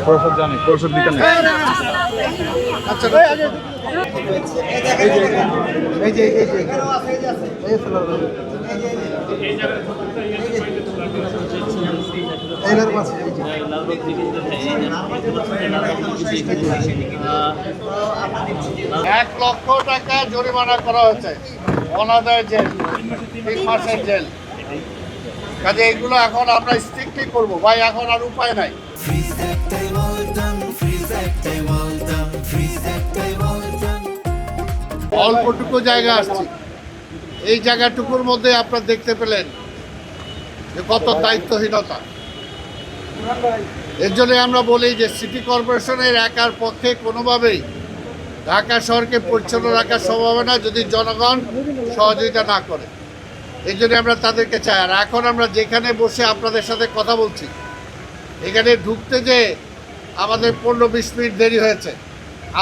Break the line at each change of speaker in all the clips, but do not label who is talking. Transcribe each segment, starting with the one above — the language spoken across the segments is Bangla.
প্রসাদ জানি, প্রসাদ দিতে নেই।
আচ্ছা এই যে ৳1,00,000 জরিমানা করা হয়েছে, অনাদায় জেল, 3 মাসের জেল। কাজে এগুলো এখন আমরা স্ট্রিক্টলি করবো ভাই, এখন আর উপায় নাই। অল্পটুকু জায়গা আসছি, এই জায়গাটুকুর মধ্যে আপনারা দেখতে পেলেন যে কত দায়িত্বহীনতা। এর জন্য আমরা বলি যে সিটি কর্পোরেশনের একার পক্ষে কোনোভাবেই ঢাকা শহরকে পরিচ্ছন্ন রাখা সম্ভব হবে না যদি জনগণ সহযোগিতা না করে। এই জন্য আমরা তাদেরকে চাই। আর এখন আমরা যেখানে বসে আপনাদের সাথে কথা বলছি, এখানে ঢুকতে যে আমাদের 15-20 মিনিট দেরি হয়েছে।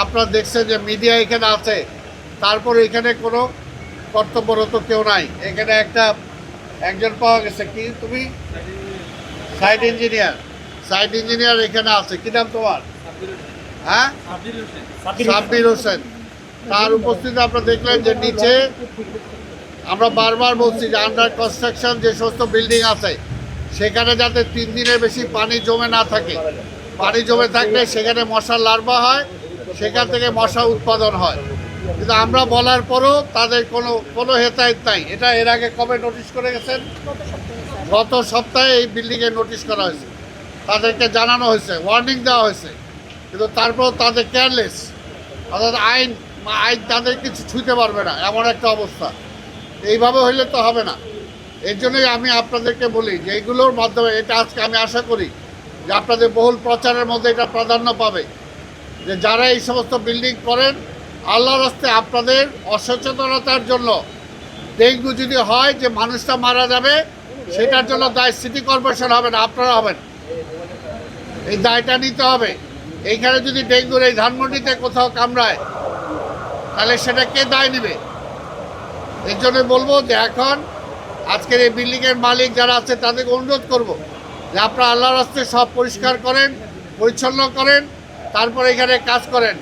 আপনারা দেখছেন যে মিডিয়া এখানে আছে, তারপরে এখানে কোনো কর্তব্যরত কেউ নাই। এখানে একজন পাওয়া গেছে, কি তুমি? সাইট ইঞ্জিনিয়ার এখানে আছে। কি নাম তোমার? হ্যাঁ, সাব্বির হোসেন। তার উপস্থিতি আপনারা দেখলেন যে নিচে আমরা বারবার বলছি যে আন্ডার কনস্ট্রাকশন যে সমস্ত বিল্ডিং আছে সেখানে যাতে 3 দিনের বেশি পানি জমে না থাকে। পানি জমে থাকলে সেখানে মশার লার্ভা হয়, সেখান থেকে মশা উৎপাদন হয়। কিন্তু আমরা বলার পরও তাদের কোনো হেতায়েত নাই। এটা এর আগে কবে নোটিশ করে গেছেন? গত সপ্তাহে এই বিল্ডিংয়ে নোটিশ করা হয়েছে, তাদেরকে জানানো হয়েছে, ওয়ার্নিং দেওয়া হয়েছে, কিন্তু তারপর তাদের কেয়ারলেস। অর্থাৎ আইন তাদের কিছু ছুঁতে পারবে না, এমন একটা অবস্থা। এইভাবে হইলে তো হবে না। এর জন্যই আমি আপনাদেরকে বলি যে এইগুলোর মাধ্যমে এটা আজকে আমি আশা করি যে আপনাদের বহুল প্রচারের মধ্যে এটা প্রাধান্য পাবে, যে যারা এই সমস্ত বিল্ডিং করেন আল্লাহর রাস্তায় আপনাদের অসচেতনতার জন্য ডেঙ্গু যদি হয় যে মানুষটা মারা যাবে, সেটার জন্য দায় সিটি কর্পোরেশন হবে না, আপনারা হবেন। এই দায়টা নিতে হবে। এইখানে যদি ডেঙ্গুর এই ধানমন্ডিতে কোথাও কামড়ায় তাহলে সেটা কে দায় নেবে? এর জন্য বলবো যে এখন আজকের এই বিল্ডিংয়ের মালিক যারা আছে তাদেরকে অনুরোধ করব যে আপনারা আল্লাহর রাস্তায় সব পরিষ্কার করেন, পরিচ্ছন্ন করেন, তারপর এখানে কাজ করেন।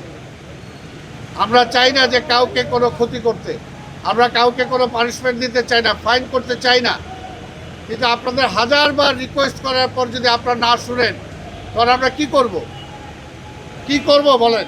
আমরা চাই না যে কাউকে কোনো ক্ষতি করতে, আমরা কাউকে কোনো পানিশমেন্ট দিতে চাই না, ফাইন করতে চাই না। কিন্তু আপনাদের হাজারবার রিকোয়েস্ট করার পর যদি আপনারা না শুনেন, তখন আমরা কি করব বলেন?